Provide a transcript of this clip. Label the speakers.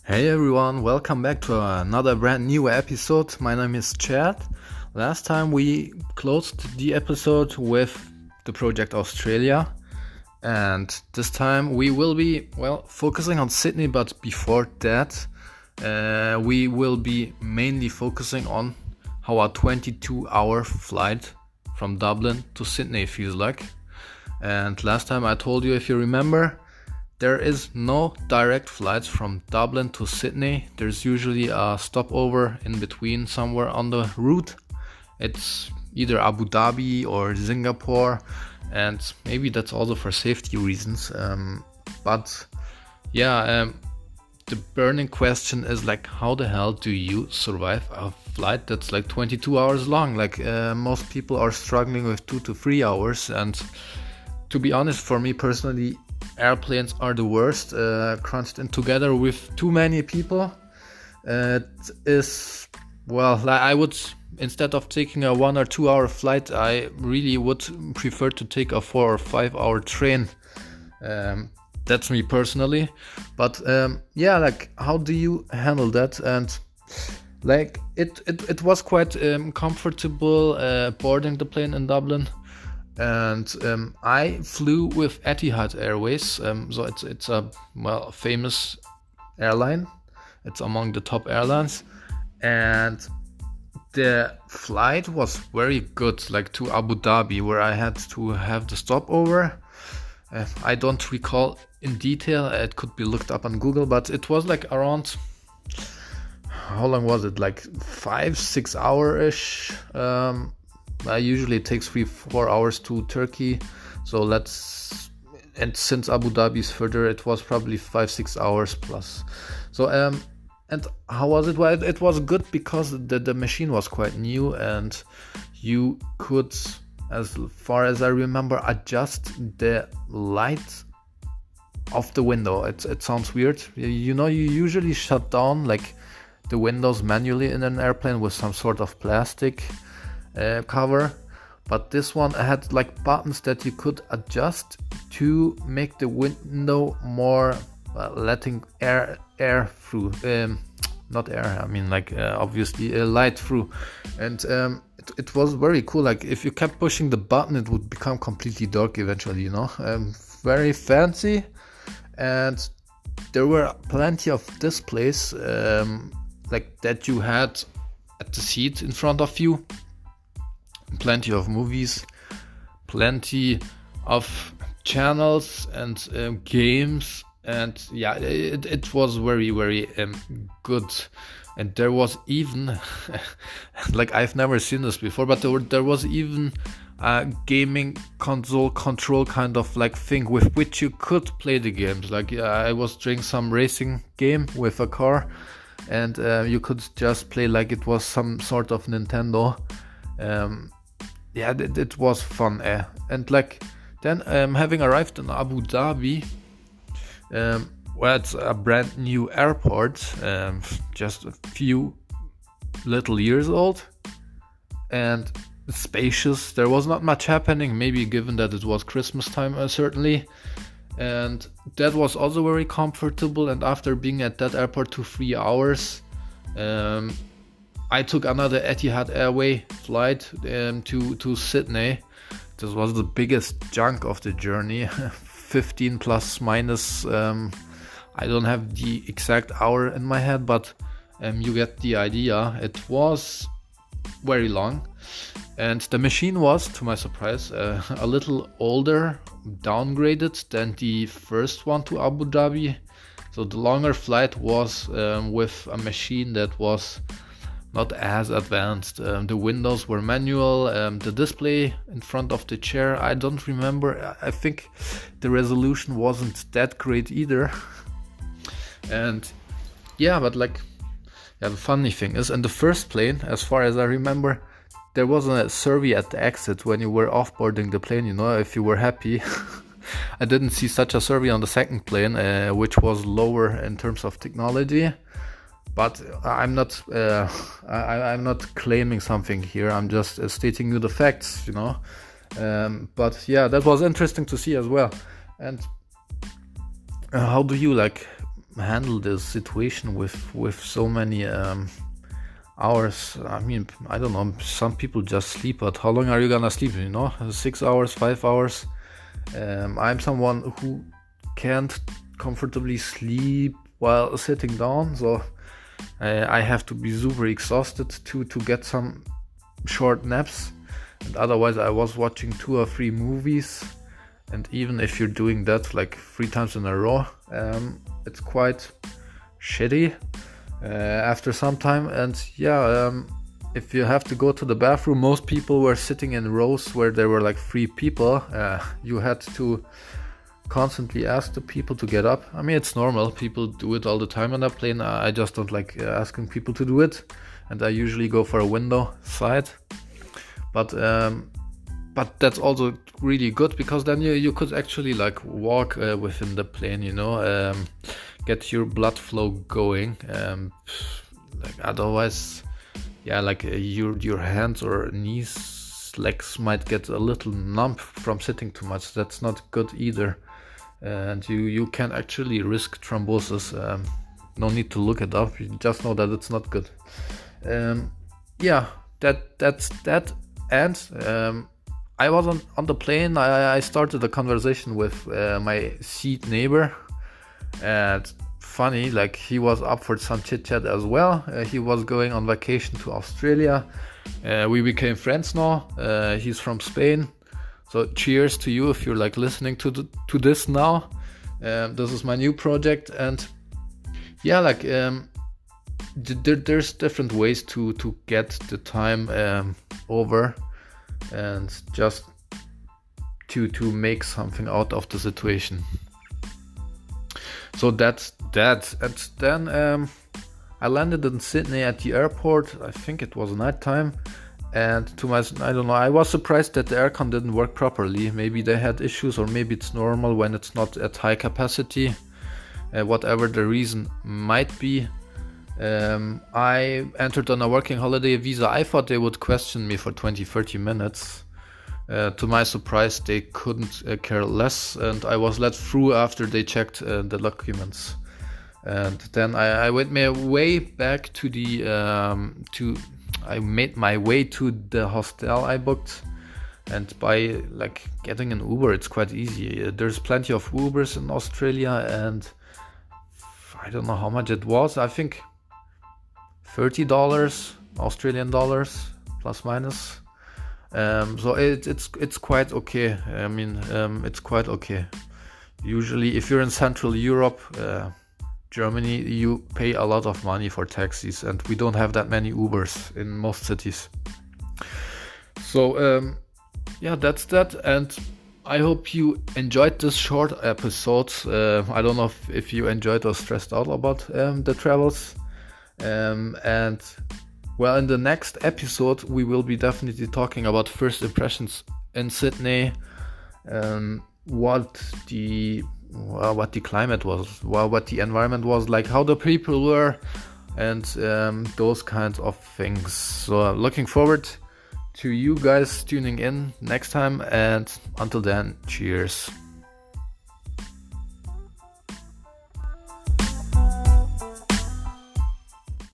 Speaker 1: Hey everyone, welcome back to another brand new episode. My name is Chad. Last time we closed the episode with the project Australia, and this time we will be, focusing on Sydney, but before that, we will be mainly focusing on how a 22-hour flight from Dublin to Sydney feels like. And last time I told you, if you remember, there is no direct flights from Dublin to Sydney. There's usually a stopover in between somewhere on the route. It's either Abu Dhabi or Singapore, and maybe that's also for safety reasons. But the burning question is like, how the hell do you survive a flight that's like 22 hours long? Most people are struggling with 2 to 3 hours, and to be honest, for me personally, airplanes are the worst, crunched in together with too many people. It is, I would, instead of taking a 1 or 2 hour flight, I really would prefer to take a 4 or 5 hour train. That's me personally. But how do you handle that? And it was quite comfortable boarding the plane in Dublin. And I flew with Etihad Airways, so it's a famous airline. It's among the top airlines, and the flight was very good, like to Abu Dhabi, where I had to have the stopover. I don't recall in detail; it could be looked up on Google, but it was like around, how long was it? Like 5-6 hour ish. Usually it takes 3-4 hours to Turkey, and since Abu Dhabi is further, it was probably 5-6 hours plus. So and how was it? Well, it was good because the machine was quite new, and you could, as far as I remember, adjust the light of the window. It sounds weird. You usually shut down like the windows manually in an airplane with some sort of plastic cover, but this one had like buttons that you could adjust to make the window more letting air through, not air, I mean obviously light through. And it was very cool. Like if you kept pushing the button, it would become completely dark eventually, very fancy. And there were plenty of displays like that you had at the seat in front of you. Plenty of movies, plenty of channels and games, and it was very, very good. And there was even like, I've never seen this before, but there was even a gaming console control kind of like thing with which you could play the games. I was doing some racing game with a car, and you could just play like it was some sort of Nintendo. It was fun. And then having arrived in Abu Dhabi, where it's a brand new airport, just a few little years old, and spacious. There was not much happening, maybe given that it was Christmas time, certainly. And that was also very comfortable. And after being at that airport 2-3 hours, I took another Etihad Airway flight to Sydney. This was the biggest chunk of the journey, 15 plus minus. I don't have the exact hour in my head, but you get the idea. It was very long, and the machine was, to my surprise, a little older, downgraded than the first one to Abu Dhabi. So the longer flight was with a machine that was not as advanced. The windows were manual. The display in front of the chair, I don't remember. I think the resolution wasn't that great either. And the funny thing is, in the first plane, as far as I remember, there was a survey at the exit when you were offboarding the plane, if you were happy. I didn't see such a survey on the second plane, which was lower in terms of technology. But I'm not claiming something here. I'm just stating you the facts, But that was interesting to see as well. And how do you handle this situation with so many hours. I mean, I don't know, some people just sleep, but how long are you gonna sleep, 6 hours, 5 hours? I'm someone who can't comfortably sleep while sitting down, so I have to be super exhausted to get some short naps, and otherwise I was watching 2 or 3 movies, and even if you're doing that like 3 times in a row, it's quite shitty after some time. And if you have to go to the bathroom, most people were sitting in rows where there were like 3 people. You had to constantly ask the people to get up. I mean, it's normal, people do it all the time on a plane. I just don't like asking people to do it, and I usually go for a window side. But that's also really good, because then you could actually like walk within the plane, get your blood flow going. Like otherwise, your hands or knees, legs might get a little numb from sitting too much. That's not good either, and you can actually risk thrombosis. No need to look it up. You just know that it's not good. That's that. And I was on the plane. I started a conversation with my seat neighbor, and funny, like he was up for some chit chat as well. He was going on vacation to Australia. We became friends now. He's from Spain, so cheers to you if you're like listening to this now. This is my new project, and there's different ways to get the time over, and just to make something out of the situation. So that's that. And then I landed in Sydney at the airport. I think it was nighttime, and I was surprised that the aircon didn't work properly. Maybe they had issues, or maybe it's normal when it's not at high capacity. Whatever the reason might be. I entered on a working holiday visa. I thought they would question me for 20-30 minutes. To my surprise, they couldn't care less, and I was let through after they checked the documents. And then I made my way back to I made my way to the hostel I booked, and by like getting an Uber, it's quite easy. There's plenty of Ubers in Australia, and I don't know how much it was. I think $30 Australian dollars plus minus. So it's quite okay. I mean, it's quite okay. Usually, if you're in Central Europe, Germany, you pay a lot of money for taxis, and we don't have that many Ubers in most cities. So that's that, and I hope you enjoyed this short episode. I don't know if you enjoyed or stressed out about the travels. And well, in the next episode we will be definitely talking about first impressions in Sydney, what the climate was, what the environment was like, how the people were, and those kinds of things. So looking forward to you guys tuning in next time, and until then, cheers.